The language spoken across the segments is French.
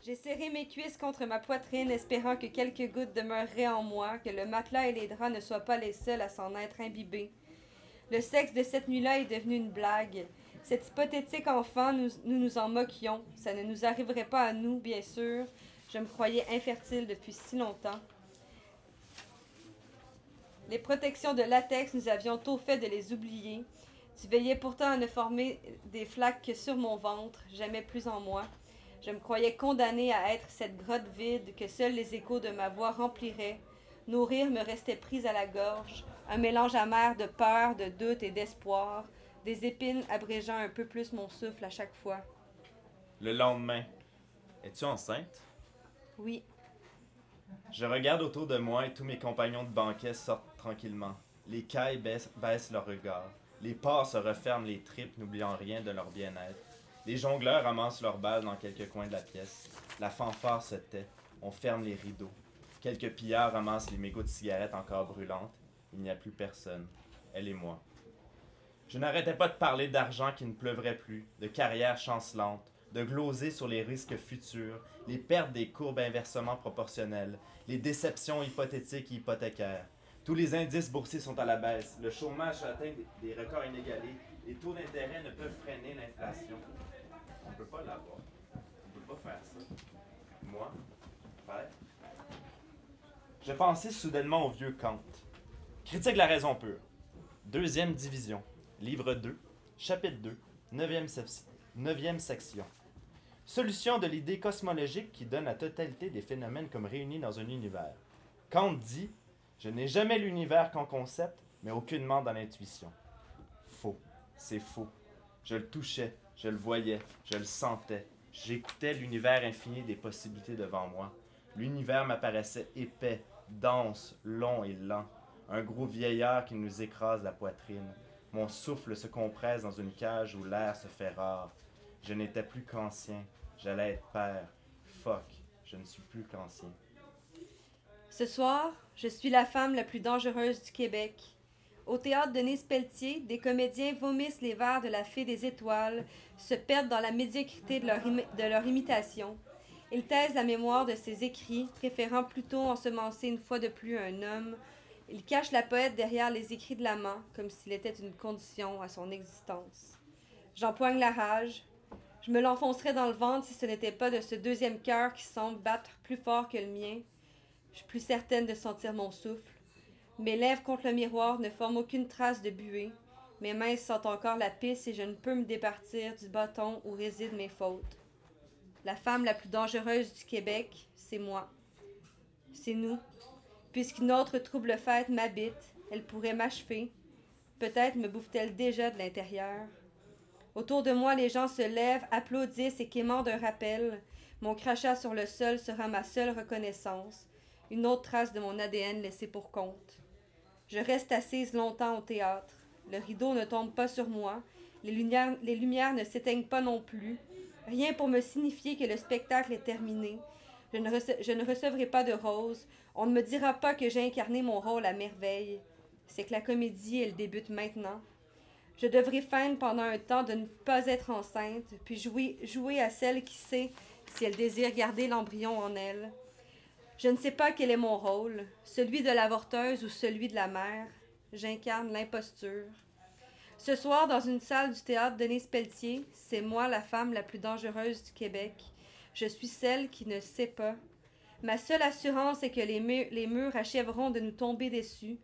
J'ai serré mes cuisses contre ma poitrine, espérant que quelques gouttes demeureraient en moi, que le matelas et les draps ne soient pas les seuls à s'en être imbibés. Le sexe de cette nuit-là est devenu une blague. Cet hypothétique enfant, nous en moquions. Ça ne nous arriverait pas à nous, bien sûr. Je me croyais infertile depuis si longtemps. Les protections de latex, nous avions tôt fait de les oublier. Tu veillais pourtant à ne former des flaques que sur mon ventre, jamais plus en moi. Je me croyais condamnée à être cette grotte vide que seuls les échos de ma voix rempliraient. Nos rires me restaient pris à la gorge, un mélange amer de peur, de doute et d'espoir, des épines abrégeant un peu plus mon souffle à chaque fois. Le lendemain, es-tu enceinte? Oui, Je regarde autour de moi et tous mes compagnons de banquet sortent tranquillement. Les cailles baissent leur regard. Les porcs se referment les tripes, n'oubliant rien de leur bien-être. Les jongleurs ramassent leurs balles dans quelques coins de la pièce. La fanfare se tait. On ferme les rideaux. Quelques pillards ramassent les mégots de cigarettes encore brûlantes. Il n'y a plus personne. Elle et moi. Je n'arrêtais pas de parler d'argent qui ne pleuvrait plus, de carrière chancelante, de gloser sur les risques futurs, les pertes des courbes inversement proportionnelles, les déceptions hypothétiques et hypothécaires. Tous les indices boursiers sont à la baisse, le chômage atteint des records inégalés, les taux d'intérêt ne peuvent freiner l'inflation. On ne peut pas l'avoir. On ne peut pas faire ça. Moi, faire. Je pensais soudainement au vieux Kant. Critique de la raison pure. Deuxième division. Livre 2, chapitre 2, neuvième section. Solution de l'idée cosmologique qui donne la totalité des phénomènes comme réunis dans un univers. Kant dit « Je n'ai jamais l'univers qu'en concept, mais aucunement dans l'intuition. » Faux. C'est faux. Je le touchais, je le voyais, je le sentais. J'écoutais l'univers infini des possibilités devant moi. L'univers m'apparaissait épais, dense, long et lent. Un gros vieillard qui nous écrase la poitrine. Mon souffle se compresse dans une cage où l'air se fait rare. Je n'étais plus qu'ancien. J'allais être père. Fuck, je ne suis plus qu'ancien. ce soir, je suis la femme la plus dangereuse du Québec. Au théâtre Denise Pelletier, des comédiens vomissent les vers de la Fée des Étoiles, se perdent dans la médiocrité de leur imitation. Ils taisent la mémoire de ses écrits, préférant plutôt ensemencer une fois de plus un homme. Ils cachent la poète derrière les écrits de l'amant, comme s'il était une condition à son existence. J'empoigne la rage. Je me l'enfoncerais dans le ventre si ce n'était pas de ce deuxième cœur qui semble battre plus fort que le mien. Je suis plus certaine de sentir mon souffle. Mes lèvres contre le miroir ne forment aucune trace de buée. Mes mains sentent encore la pisse et je ne peux me départir du bâton où résident mes fautes. La femme la plus dangereuse du Québec, c'est moi. C'est nous. Puisqu'une autre trouble fête m'habite, elle pourrait m'achever. Peut-être me bouffe-t-elle déjà de l'intérieur. Autour de moi, les gens se lèvent, applaudissent et quémandent un rappel. Mon crachat sur le sol sera ma seule reconnaissance. Une autre trace de mon ADN laissée pour compte. Je reste assise longtemps au théâtre. Le rideau ne tombe pas sur moi. Les lumières ne s'éteignent pas non plus. Rien pour me signifier que le spectacle est terminé. Je ne recevrai pas de rose. On ne me dira pas que j'ai incarné mon rôle à merveille. C'est que la comédie, elle débute maintenant. Je devrais feindre pendant un temps de ne pas être enceinte, puis jouer à celle qui sait si elle désire garder l'embryon en elle. Je ne sais pas quel est mon rôle, celui de l'avorteuse ou celui de la mère. J'incarne l'imposture. Ce soir, dans une salle du théâtre Denise Pelletier, c'est moi la femme la plus dangereuse du Québec. Je suis celle qui ne sait pas. Ma seule assurance est que les murs achèveront de nous tomber dessus.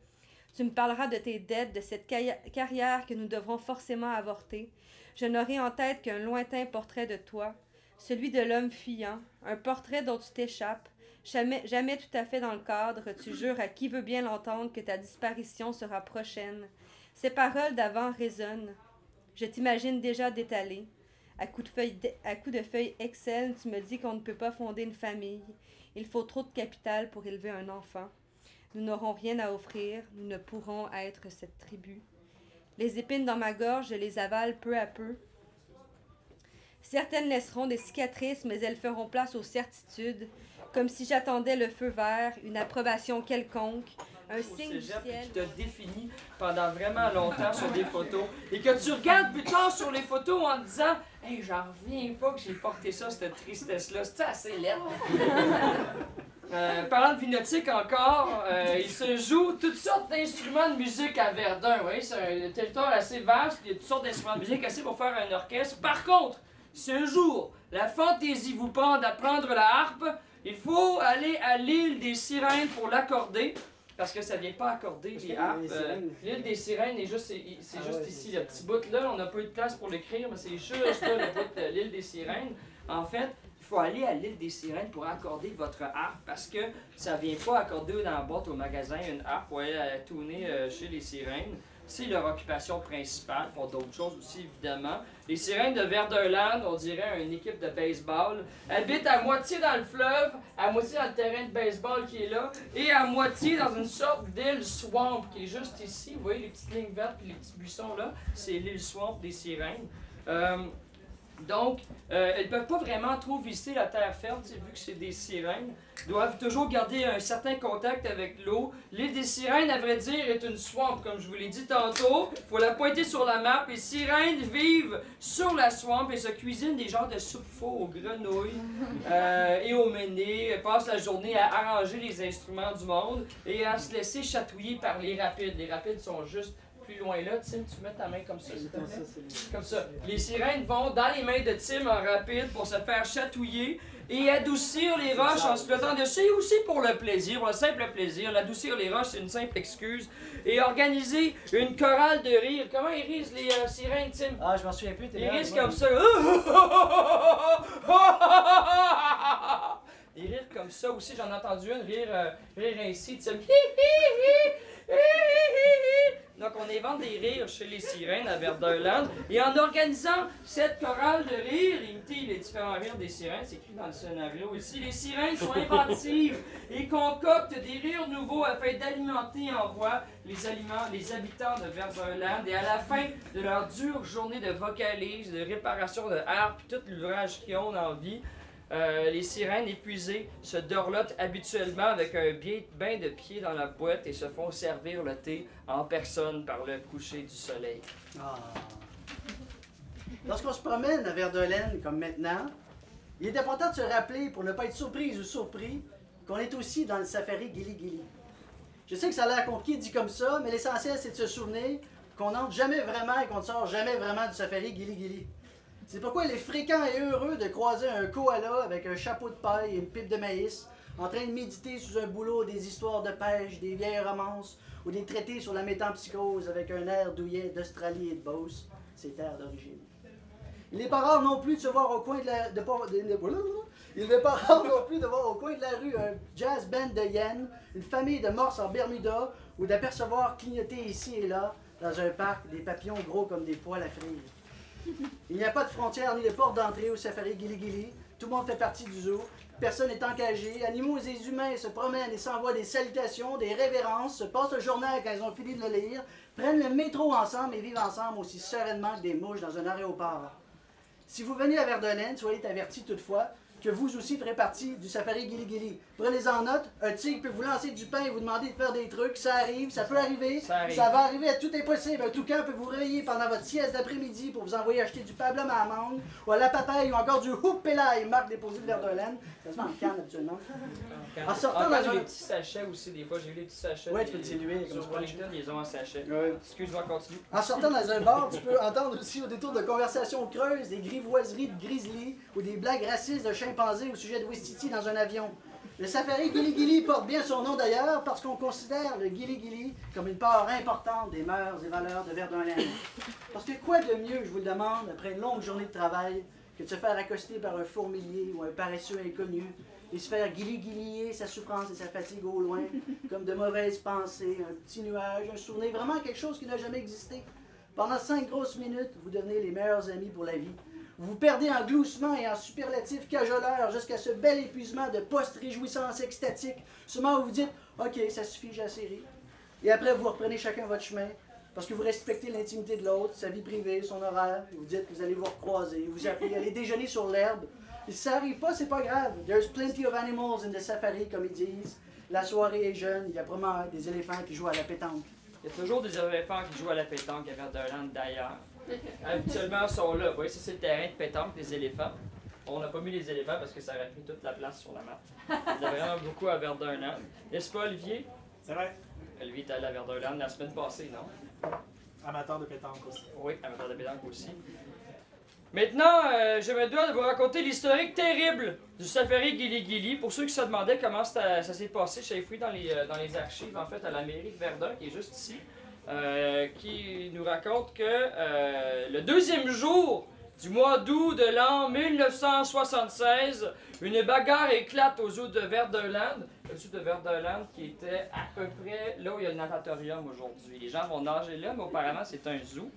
Tu me parleras de tes dettes, de cette carrière que nous devrons forcément avorter. Je n'aurai en tête qu'un lointain portrait de toi, celui de l'homme fuyant, un portrait dont tu t'échappes, jamais tout à fait dans le cadre, tu jures à qui veut bien l'entendre que ta disparition sera prochaine. Ces paroles d'avant résonnent. Je t'imagine déjà d'étaler. À coups de feuilles Excel, tu me dis qu'on ne peut pas fonder une famille. Il faut trop de capital pour élever un enfant. Nous n'aurons rien à offrir, nous ne pourrons être cette tribu. Les épines dans ma gorge, je les avale peu à peu. Certaines laisseront des cicatrices, mais elles feront place aux certitudes, comme si j'attendais le feu vert, une approbation quelconque, Un au signe du cégep ciel. qui t'a défini pendant vraiment longtemps sur des photos et que tu regardes plus tard sur les photos en te disant « Hey, j'en reviens pas que j'ai porté ça, cette tristesse-là. C'était assez laid. » Parlant de Vinotique encore, il se joue toutes sortes d'instruments de musique à Verdun. Vous voyez, c'est un territoire assez vaste, il y a toutes sortes d'instruments de musique assez pour faire un orchestre. Par contre, si un jour la fantaisie vous prend d'apprendre la harpe, il faut aller à l'île des Sirènes pour l'accorder. Parce que ça vient pas accorder les harpes. L'île des Sirènes est juste, c'est juste ici, le petit bout là. On n'a pas eu de place pour l'écrire, mais c'est juste là, le bout de l'île des Sirènes. En fait, il faut aller à l'île des Sirènes pour accorder votre harpe parce que ça vient pas accorder dans la boîte au magasin une harpe pour aller la tourner chez les Sirènes. C'est leur occupation principale. Ils font d'autres choses aussi, évidemment. Les Sirènes de Verdunland, on dirait une équipe de baseball, habitent à moitié dans le fleuve, à moitié dans le terrain de baseball qui est là, et à moitié dans une sorte d'île swamp qui est juste ici. Vous voyez les petites lignes vertes et les petits buissons là? C'est l'île swamp des Sirènes. Donc, elles ne peuvent pas vraiment trop visiter la terre ferme, vu que c'est des sirènes. Ils doivent toujours garder un certain contact avec l'eau. L'île des Sirènes, à vrai dire, est une swamp, comme je vous l'ai dit tantôt. Il faut la pointer sur la map. Les sirènes vivent sur la swamp et se cuisinent des genres de soupe faux aux grenouilles et aux menées. Elles passent la journée à arranger les instruments du monde et à se laisser chatouiller par les rapides. Les rapides sont juste plus loin là. Tim, tu mets ta main comme ça. Comme ça. Les sirènes vont dans les mains de Tim en rapide pour se faire chatouiller et adoucir les roches en se flottant dessus, et aussi pour le plaisir, pour le simple plaisir. L'adoucir les roches, c'est une simple excuse. Et organiser une chorale de rire. Comment ils risent les sirènes, Tim? Ah, je m'en souviens plus. Ils risent comme ça. Ils rire comme ça aussi. J'en ai entendu une rire ainsi. Tim. Donc, on invente des rires chez les sirènes à Verdunland. Et en organisant cette chorale de rires, imiter les différents rires des sirènes, c'est écrit dans le scénario ici, les sirènes sont inventives et concoctent des rires nouveaux afin d'alimenter en voix les habitants de Verdunland. Et à la fin de leur dure journée de vocalise, de réparation de harpe, tout l'ouvrage qu'ils ont en vie, les sirènes épuisées se dorlotent habituellement avec un bain de pied dans la boîte et se font servir le thé en personne par le coucher du soleil. Ah. Lorsqu'on se promène à Verdunland, comme maintenant, il est important de se rappeler, pour ne pas être surprise ou surpris, qu'on est aussi dans le safari Gili Gili. Je sais que ça a l'air compliqué dit comme ça, mais l'essentiel c'est de se souvenir qu'on n'entre jamais vraiment et qu'on ne sort jamais vraiment du safari Gili Gili. C'est pourquoi il est fréquent et heureux de croiser un koala avec un chapeau de paille et une pipe de maïs, en train de méditer sous un boulot des histoires de pêche, des vieilles romances ou des traités sur la métempsychose avec un air douillet d'Australie et de Beauce, ses terres d'origine. Il n'est pas rare non plus de se voir au coin de la... Il n'est pas rare non plus de voir au coin de la rue un jazz band de hyènes, une famille de morses en Bermuda ou d'apercevoir clignoter ici et là, dans un parc, des papillons gros comme des poils à frire. Il n'y a pas de frontière ni de porte d'entrée au safari Gili Gili. Tout le monde fait partie du zoo. Personne n'est engagé. Animaux et humains se promènent et s'envoient des salutations, des révérences, se passent le journal quand ils ont fini de le lire, prennent le métro ensemble et vivent ensemble aussi sereinement que des mouches dans un aéroport. Si vous venez à Verdunland, soyez avertis toutefois que vous aussi ferez partie du safari Gili Gili. Prenez-en note, un tigre peut vous lancer du pain et vous demander de faire des trucs, ça arrive, ça peut arriver, ça va arriver à tout est possible. Un toucan peut vous réveiller pendant votre sieste d'après-midi pour vous envoyer acheter du pablum à amande, ou à la papaye, ou encore du houpélaï, marque déposée de Verdunland. Ça se met en canne habituellement. En sortant dans les petits sachets aussi, des fois j'ai eu les petits sachets. Ouais, tu peux te diluer comme sur Wellington, ils ont un sachet. Ouais. Excuse-moi, continue. En sortant dans un bar, tu peux entendre aussi au détour de conversations creuses des grivoiseries de grizzly ou des blagues racistes de chimpanzés au sujet de Wistiti dans un avion. Le safari Gili Gili porte bien son nom d'ailleurs parce qu'on considère le Gili Gili comme une part importante des mœurs et valeurs de Verdunland. Parce que quoi de mieux, je vous le demande, après une longue journée de travail, que de se faire accoster par un fourmilier ou un paresseux inconnu et se faire guili-guilier sa souffrance et sa fatigue au loin, comme de mauvaises pensées, un petit nuage, un souvenir, vraiment quelque chose qui n'a jamais existé. Pendant 5 grosses minutes, vous devenez les meilleurs amis pour la vie. Vous vous perdez en gloussement et en superlatifs cajoleurs jusqu'à ce bel épuisement de post-réjouissance extatique, ce moment où vous dites « Ok, ça suffit, j'ai assez ri ». Et après, vous reprenez chacun votre chemin, parce que vous respectez l'intimité de l'autre, sa vie privée, son horaire, vous dites que vous allez vous recroiser, vous appelez, allez déjeuner sur l'herbe. Et si ça n'arrive pas, c'est pas grave. There's plenty of animals in the safari, comme ils disent. la soirée est jeune, il y a vraiment des éléphants qui jouent à la pétanque. Il y a toujours des éléphants qui jouent à la pétanque à Verdun d'ailleurs. Habituellement, ils sont là. Vous voyez, ça c'est le terrain de pétanque des éléphants. On n'a pas mis les éléphants parce que ça aurait pris toute la place sur la map. Il y en a vraiment beaucoup à Verdun. N'est-ce pas, Olivier? C'est vrai. Olivier est allé à Verdun la semaine passée, non? Amateur de pétanque aussi. Oui, amateur de pétanque aussi. Maintenant, je me dois de vous raconter l'historique terrible du safari Gili-Gili. Pour ceux qui se demandaient comment ça s'est passé, j'ai fouillé dans les archives, en fait, à la mairie de Verdun, qui est juste ici, qui nous raconte que le deuxième jour du mois d'août de l'an 1976, une bagarre éclate au zoo de Verdunland. Le zoo de Verdunland qui était à peu près là où il y a le natatorium aujourd'hui. Les gens vont nager là, mais auparavant, c'est un zoo.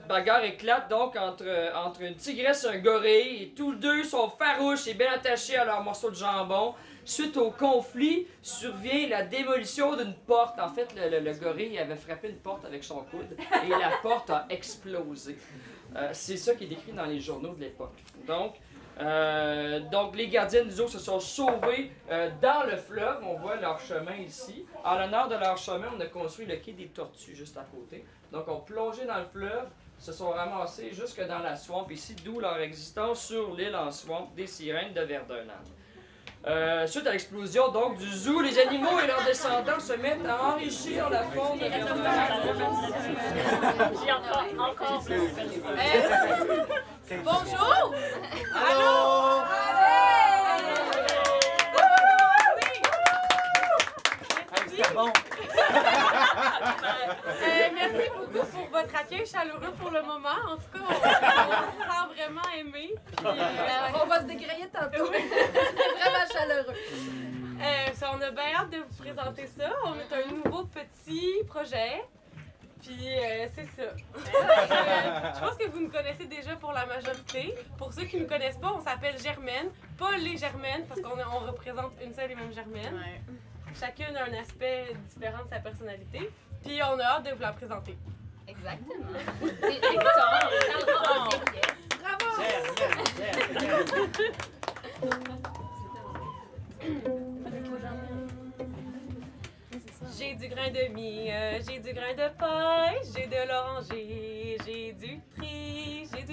Bagarre éclate donc entre une tigresse et un gorille, et tous deux sont farouches et bien attachés à leur morceau de jambon. Suite au conflit, survient la démolition d'une porte. En fait, le gorille avait frappé une porte avec son coude et la porte a explosé. C'est ça qui est décrit dans les journaux de l'époque. Donc, les gardiens du zoo se sont sauvés dans le fleuve. On voit leur chemin ici. En l'honneur de leur chemin, on a construit le quai des Tortues juste à côté. Donc, on plongé dans le fleuve, se sont ramassés jusque dans la swamp ici, d'où leur existence sur l'île en swamp des sirènes de Verdunland. Suite à l'explosion donc du zoo, les animaux et leurs descendants se mettent à enrichir la faune de Verdunland. J'ai encore. Bonjour! Allô! Merci. Bon. Merci beaucoup pour votre accueil chaleureux pour le moment. En tout cas, on se sent vraiment aimé. On va se dégrailler tantôt. Vraiment chaleureux. On a bien hâte de vous présenter ça. On est un nouveau petit projet. Puis c'est ça. Je pense que vous nous connaissez déjà pour la majorité. Pour ceux qui ne nous connaissent pas, on s'appelle Germaine. Pas les Germaines, parce qu'on représente une seule et même Germaine. Ouais. Chacune a un aspect différent de sa personnalité. Puis on a hâte de vous la présenter. Exactement. Victor, Bravo! J'ai du grain de mie, j'ai du grain de paille, j'ai de l'oranger, j'ai du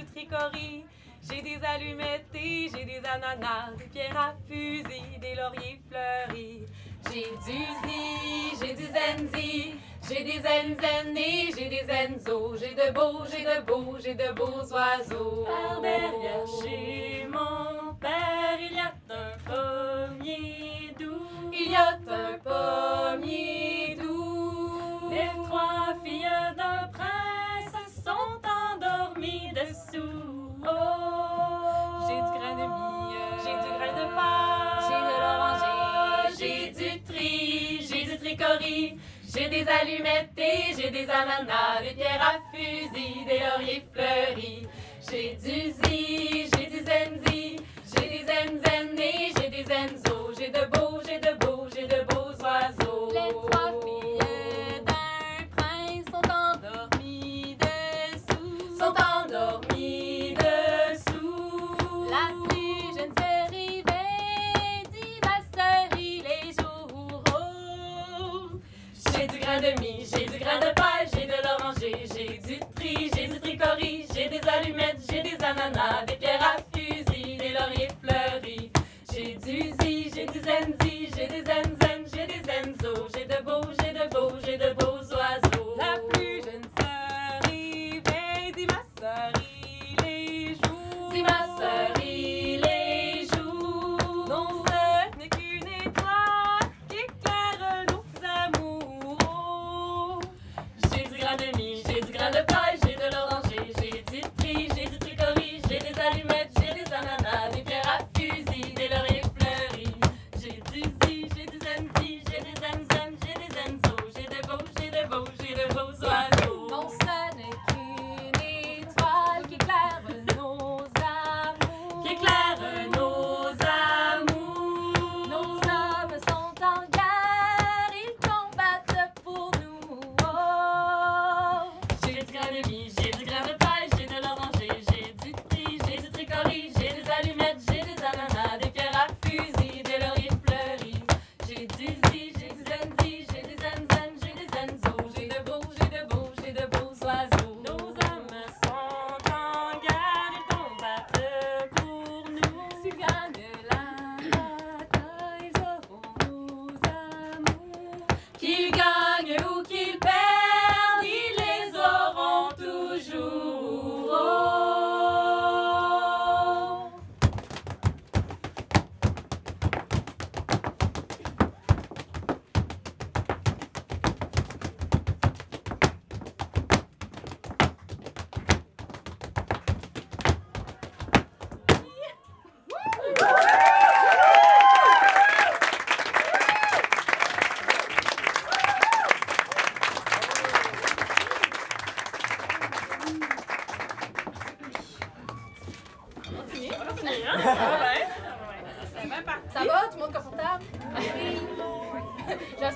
tricorie, j'ai des allumettes et j'ai des ananas, des pierres à fusil, des lauriers fleuris. J'ai du zi, j'ai du zenzi, j'ai des zenzen et j'ai des enzos, j'ai de beaux oiseaux. Par derrière chez mon père, il y a un pommier doux. Il y a un pommier doux. Les trois filles d'un prince sont endormies dessous. Oh, J'ai du grain de mie, j'ai du grain de paille, j'ai de l'oranger, j'ai du tricorie, j'ai des allumettes et j'ai des ananas, des pierres à fusil, des lauriers fleuris. J'ai du zi, j'ai du zenzi, j'ai des zenzen et j'ai des enzos, j'ai de beaux oiseaux. les trois filles d'un prince sont endormies dessous. Sont endormis dessous. La plus jeune se réveille, dit ma sœur, il est jour. Oh, J'ai du grain de mie, j'ai du grain de paille, j'ai de l'oranger, j'ai du tricorie, j'ai des allumettes, j'ai des ananas, des pierres à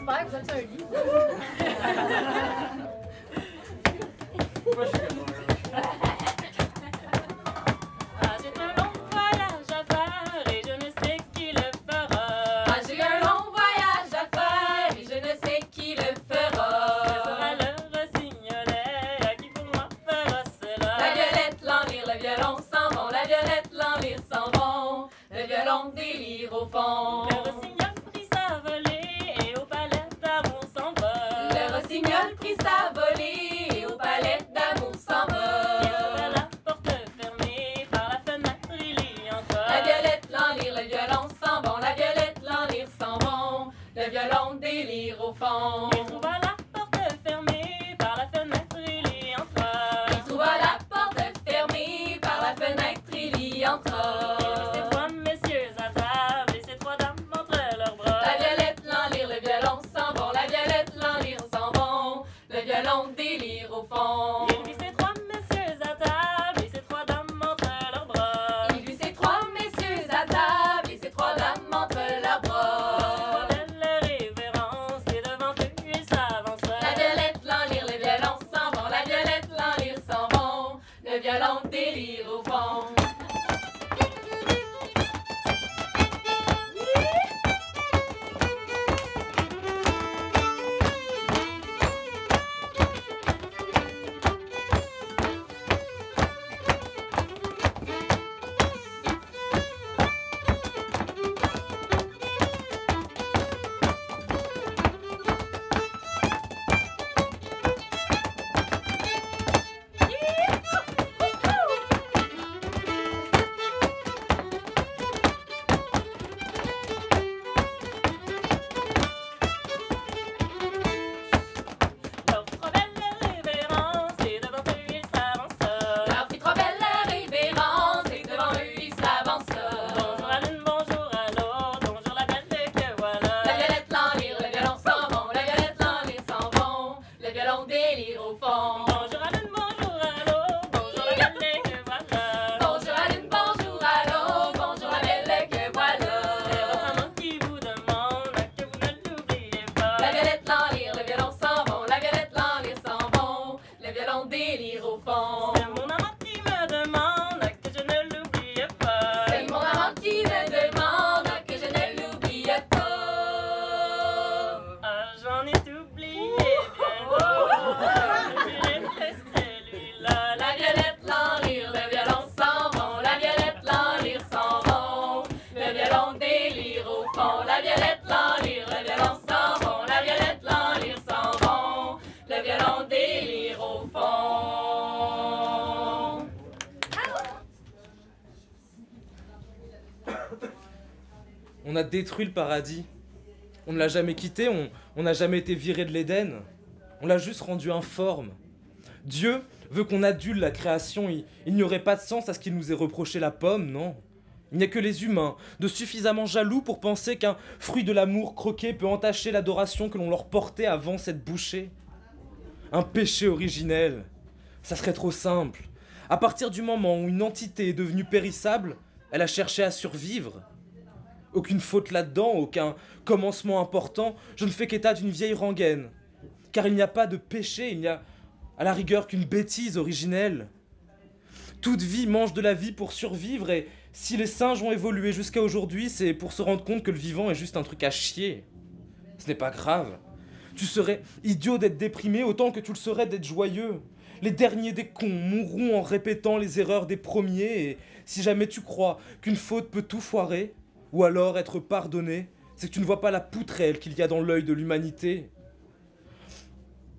père, vous êtes un lit. Moi, je suis comme Ah, j'ai un long voyage à faire et je ne sais qui le fera. Ah, j'ai un long voyage à faire et je ne sais qui le Ce fera. sera le rossignolet qui pour moi fera cela. La violette, l'enlire, le violon s'en vont. La violette, l'enlire s'en vont. Le violon délire au fond. Le rossignol prit sa volée et au palais d'amour s'envole. Le rossignol prit sa volée et au palais d'amour s'en Il trouva va. la porte fermée, par la fenêtre il y entra. La violette, l'enlire, le violon s'en vont. La violette, l'enlire s'en vont. Le violon délire au fond. Il trouva la porte fermée, par la fenêtre il y entra. Il trouva la porte fermée, par la fenêtre il y entra. Ces trois messieurs à table et ces trois dames entre leurs bras. La violette, l'enlire, le violon s'en vont. La violette, l'enlire s'en vont. Le violon délire au fond. Il vit ces trois messieurs à table et ces trois dames entre leurs bras. Il vit ces trois messieurs à table et ces trois dames entre leurs bras. Belle révérence et devant eux il s'avança. La violette, l'enlire, le violon s'en vont. La violette, l'enlire s'en vont. Le violon délire au fond. Leur fit trop belle révérence et devant eux il s'avança. Leur fit trop belle révérence et devant eux il s'avança. Bonjour à l'une, bonjour à l'autre, bonjour la belle que voilà. La violette, l'enlire, le violon s'en vont. La violette, l'enlire s'en vont. Le violon délire au fond. Bonjour à l'une, bonjour à l'autre, bonjour la belle que voilà. Bonjour à l'une, bonjour à l'autre, bonjour la belle que C'est voilà. votre amant qui vous demande que vous ne l'oubliez pas. La violette, l'enlire, le violon s'en vont. La violette, l'enlire s'en vont. Le violon délire au fond. C'est mon amant qui me demande que je ne l'oublie pas. C'est mon amant qui me demande que je ne l'oublie pas. Ah, j'en ai oublié bien d'autres. Il reste celui-là. La violette, l'enlire, le violon s'en vont. La violette, l'enlire s'en vont. Le violon délire au fond. La violette, l'enlire, le violon s'en vont. La violette, l'enlire s'en vont. Le violon délire au fond. On a détruit le paradis. On ne l'a jamais quitté, on n'a jamais été viré de l'Éden. On l'a juste rendu informe. Dieu veut qu'on adule la création. Il n'y aurait pas de sens à ce qu'il nous ait reproché la pomme, non. Il n'y a que les humains, de suffisamment jaloux pour penser qu'un fruit de l'amour croqué peut entacher l'adoration que l'on leur portait avant cette bouchée. Un péché originel. Ça serait trop simple. À partir du moment où une entité est devenue périssable, elle a cherché à survivre. Aucune faute là-dedans, aucun commencement important, je ne fais qu'état d'une vieille rengaine. Car il n'y a pas de péché, il n'y a à la rigueur qu'une bêtise originelle. Toute vie mange de la vie pour survivre, et si les singes ont évolué jusqu'à aujourd'hui, c'est pour se rendre compte que le vivant est juste un truc à chier. Ce n'est pas grave. Tu serais idiot d'être déprimé autant que tu le serais d'être joyeux. Les derniers des cons mourront en répétant les erreurs des premiers, et si jamais tu crois qu'une faute peut tout foirer, ou alors être pardonné, c'est que tu ne vois pas la poutrelle qu'il y a dans l'œil de l'humanité.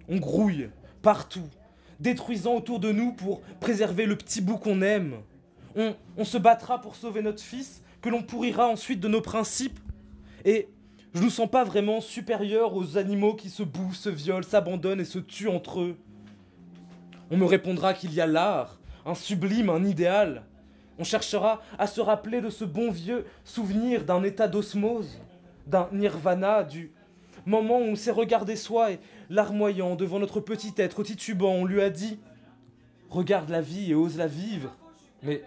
On grouille partout, détruisant autour de nous pour préserver le petit bout qu'on aime. On se battra pour sauver notre fils, que l'on pourrira ensuite de nos principes. Et je ne nous sens pas vraiment supérieur aux animaux qui se bouffent, se violent, s'abandonnent et se tuent entre eux. On me répondra qu'il y a l'art, un sublime, un idéal. On cherchera à se rappeler de ce bon vieux souvenir d'un état d'osmose, d'un nirvana, du moment où on s'est regardé soi et larmoyant devant notre petit être titubant, on lui a dit « Regarde la vie et ose la vivre ». Mais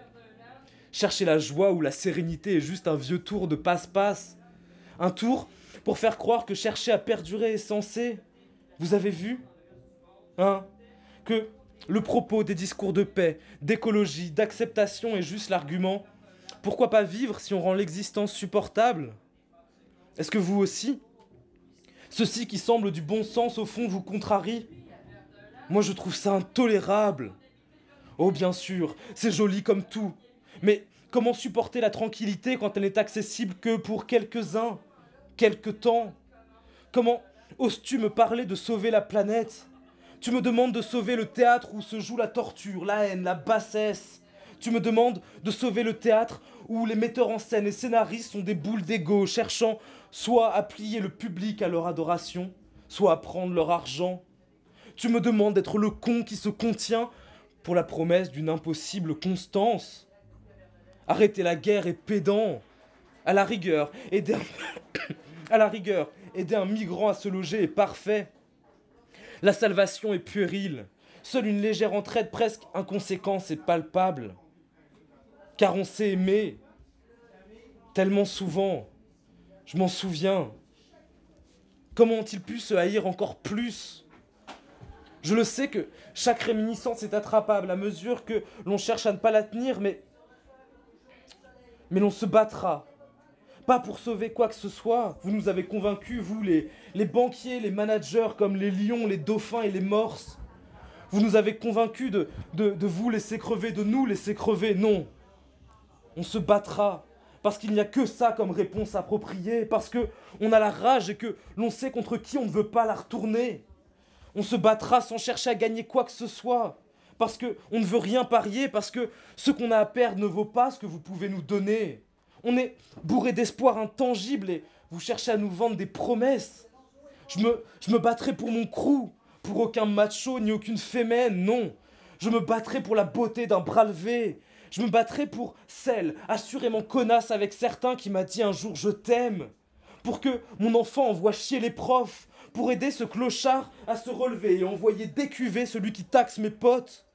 chercher la joie ou la sérénité est juste un vieux tour de passe-passe. Un tour pour faire croire que chercher à perdurer est censé. Vous avez vu? Hein? Que le propos des discours de paix, d'écologie, d'acceptation est juste l'argument. Pourquoi pas vivre si on rend l'existence supportable? Est-ce que vous aussi? Ceci qui semble du bon sens au fond vous contrarie? Moi je trouve ça intolérable. Oh bien sûr, c'est joli comme tout. Mais comment supporter la tranquillité quand elle n'est accessible que pour quelques-uns, quelque temps? Comment oses-tu me parler de sauver la planète? Tu me demandes de sauver le théâtre où se joue la torture, la haine, la bassesse. Tu me demandes de sauver le théâtre où les metteurs en scène et scénaristes sont des boules d'égo, cherchant soit à plier le public à leur adoration, soit à prendre leur argent. Tu me demandes d'être le con qui se contient pour la promesse d'une impossible constance. Arrêter la guerre est pédant. À la rigueur, aider un migrant à se loger est parfait. La salvation est puérile. Seule une légère entraide presque inconséquente est palpable. Car on s'est aimé. Tellement souvent. Je m'en souviens. Comment ont-ils pu se haïr encore plus? Je le sais que chaque réminiscence est attrapable à mesure que l'on cherche à ne pas la tenir, mais l'on se battra. Pas pour sauver quoi que ce soit. Vous nous avez convaincus, vous, les banquiers, les managers, comme les lions, les dauphins et les morses. Vous nous avez convaincus de vous laisser crever, de nous laisser crever. Non. On se battra. Parce qu'il n'y a que ça comme réponse appropriée. Parce que on a la rage et que l'on sait contre qui on ne veut pas la retourner. On se battra sans chercher à gagner quoi que ce soit. Parce qu'on ne veut rien parier. Parce que ce qu'on a à perdre ne vaut pas ce que vous pouvez nous donner. On est bourré d'espoir intangible et vous cherchez à nous vendre des promesses. Je me battrai pour mon crew, pour aucun macho ni aucune fémène, non. Je me battrai pour la beauté d'un bras levé. Je me battrai pour celle, assurément connasse avec certains, qui m'a dit un jour « je t'aime ». Pour que mon enfant envoie chier les profs, pour aider ce clochard à se relever et envoyer décuver celui qui taxe mes potes.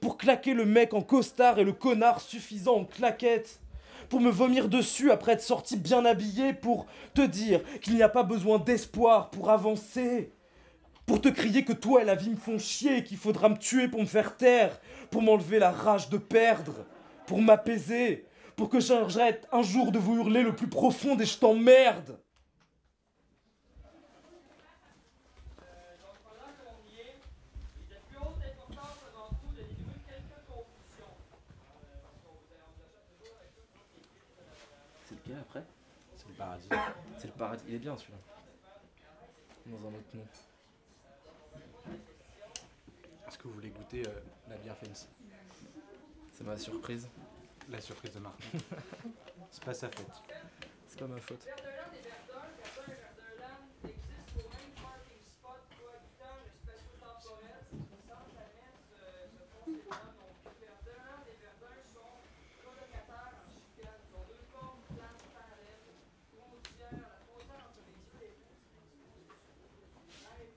Pour claquer le mec en costard et le connard suffisant en claquette. Pour me vomir dessus après être sorti bien habillé, pour te dire qu'il n'y a pas besoin d'espoir pour avancer. Pour te crier que toi et la vie me font chier et qu'il faudra me tuer pour me faire taire, pour m'enlever la rage de perdre, pour m'apaiser, pour que j'arrête un jour de vous hurler le plus profond des je t'emmerde. C'est lequel après? C'est le paradis. C'est le paradis. Il est bien celui-là. Dans un autre nom. Est-ce que vous voulez goûter la bière fancy? C'est ma surprise. La surprise de Marc. C'est pas sa faute. C'est pas ma faute.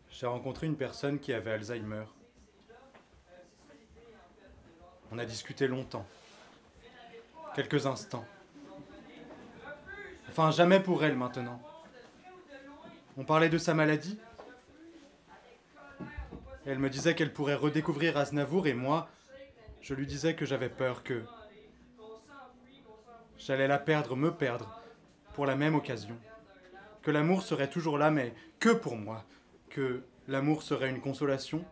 J'ai rencontré une personne qui avait Alzheimer. On a discuté longtemps. Quelques instants. Enfin, jamais pour elle maintenant. On parlait de sa maladie. Elle me disait qu'elle pourrait redécouvrir Aznavour et moi, je lui disais que j'avais peur que j'allais la perdre, me perdre, pour la même occasion. Que l'amour serait toujours là, mais que pour moi. Que l'amour serait une consolation.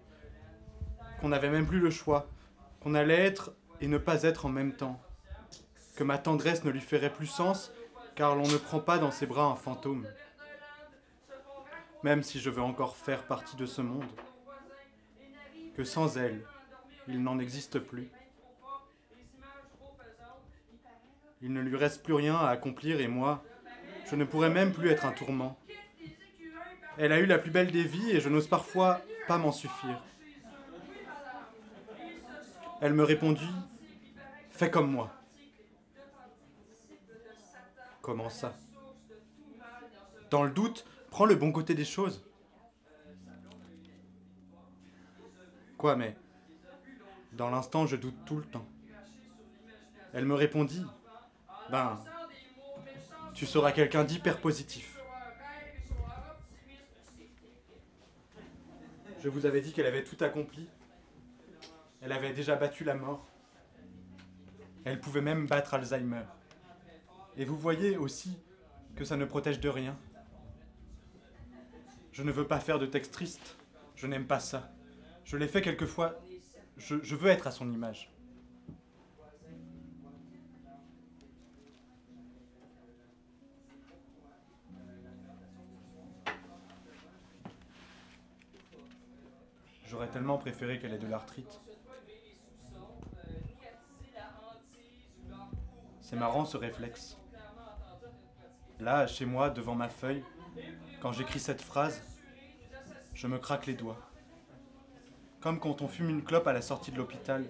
Qu'on n'avait même plus le choix. Qu'on allait être et ne pas être en même temps. Que ma tendresse ne lui ferait plus sens, car l'on ne prend pas dans ses bras un fantôme. Même si je veux encore faire partie de ce monde. Que sans elle, il n'en existe plus. Il ne lui reste plus rien à accomplir et moi, je ne pourrais même plus être un tourment. Elle a eu la plus belle des vies et je n'ose parfois pas m'en suffire. Elle me répondit « Fais comme moi ». Comment ça? Dans le doute, prends le bon côté des choses. Quoi, mais dans l'instant, je doute tout le temps. Elle me répondit « Ben, tu seras quelqu'un d'hyper positif. Je vous avais dit qu'elle avait tout accompli. Elle avait déjà battu la mort. Elle pouvait même battre Alzheimer. Et vous voyez aussi que ça ne protège de rien. Je ne veux pas faire de texte triste. Je n'aime pas ça. Je l'ai fait quelquefois. Je veux être à son image. J'aurais tellement préféré qu'elle ait de l'arthrite. C'est marrant ce réflexe. Là, chez moi, devant ma feuille, quand j'écris cette phrase, je me craque les doigts. Comme quand on fume une clope à la sortie de l'hôpital.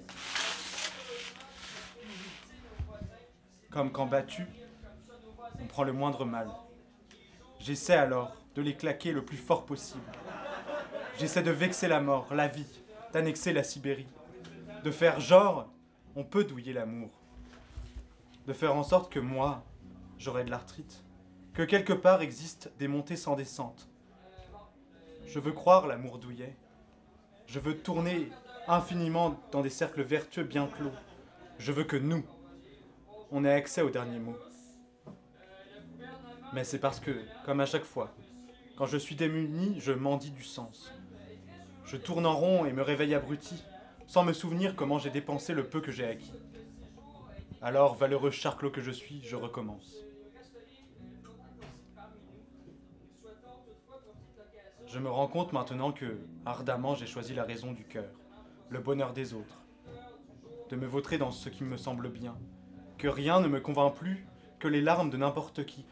Comme quand battu, on prend le moindre mal. J'essaie alors de les claquer le plus fort possible. J'essaie de vexer la mort, la vie, d'annexer la Sibérie. De faire genre, on peut douiller l'amour. De faire en sorte que moi, j'aurai de l'arthrite. Que quelque part existent des montées sans descente. Je veux croire l'amour douillet. Je veux tourner infiniment dans des cercles vertueux bien clos. Je veux que nous, on ait accès au dernier mot. Mais c'est parce que, comme à chaque fois, quand je suis démuni, je mendie du sens. Je tourne en rond et me réveille abruti, sans me souvenir comment j'ai dépensé le peu que j'ai acquis. Alors, valeureux charclot que je suis, je recommence. Je me rends compte maintenant que, ardemment, j'ai choisi la raison du cœur, le bonheur des autres. De me vautrer dans ce qui me semble bien. Que rien ne me convainc plus que les larmes de n'importe qui.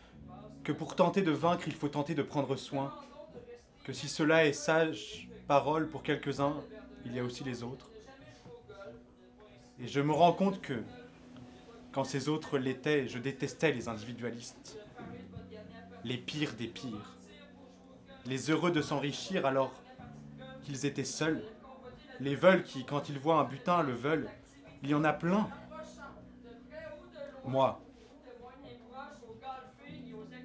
Que pour tenter de vaincre, il faut tenter de prendre soin. Que si cela est sage parole pour quelques-uns, il y a aussi les autres. Et je me rends compte que, quand ces autres l'étaient, je détestais les individualistes. Les pires des pires. Les heureux de s'enrichir alors qu'ils étaient seuls. Les veules qui, quand ils voient un butin, le veulent. Il y en a plein. Moi,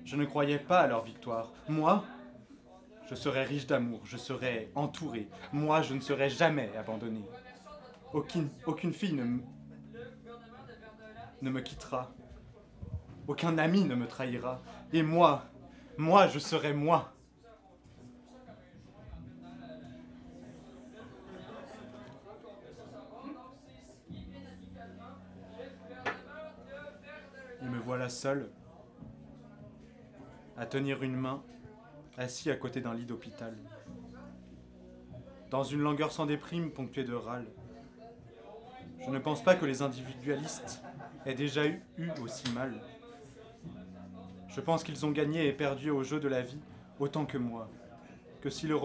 je ne croyais pas à leur victoire. Moi, je serais riche d'amour, je serais entouré. Moi, je ne serais jamais abandonné. Aucune fille ne me quittera. Aucun ami ne me trahira. Et moi, je serai moi. Et me voilà seul, à tenir une main, assis à côté d'un lit d'hôpital. Dans une langueur sans déprime ponctuée de râles. Je ne pense pas que les individualistes aient déjà eu aussi mal. Je pense qu'ils ont gagné et perdu au jeu de la vie autant que moi. Que si le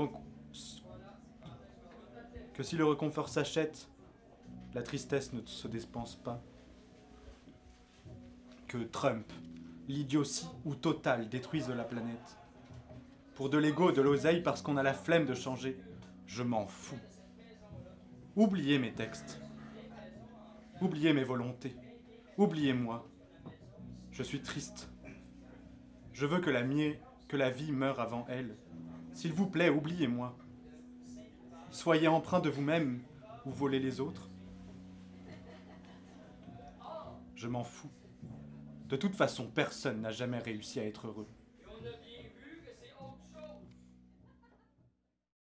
réconfort s'achète, la tristesse ne se dépense pas. Que Trump, l'idiotie ou totale détruisent la planète. Pour de l'ego, de l'oseille, parce qu'on a la flemme de changer, je m'en fous. Oubliez mes textes. Oubliez mes volontés. Oubliez-moi. Je suis triste. Je veux que la vie meure avant elle. S'il vous plaît, oubliez-moi. Soyez empreint de vous-même ou volez les autres. Je m'en fous. De toute façon, personne n'a jamais réussi à être heureux.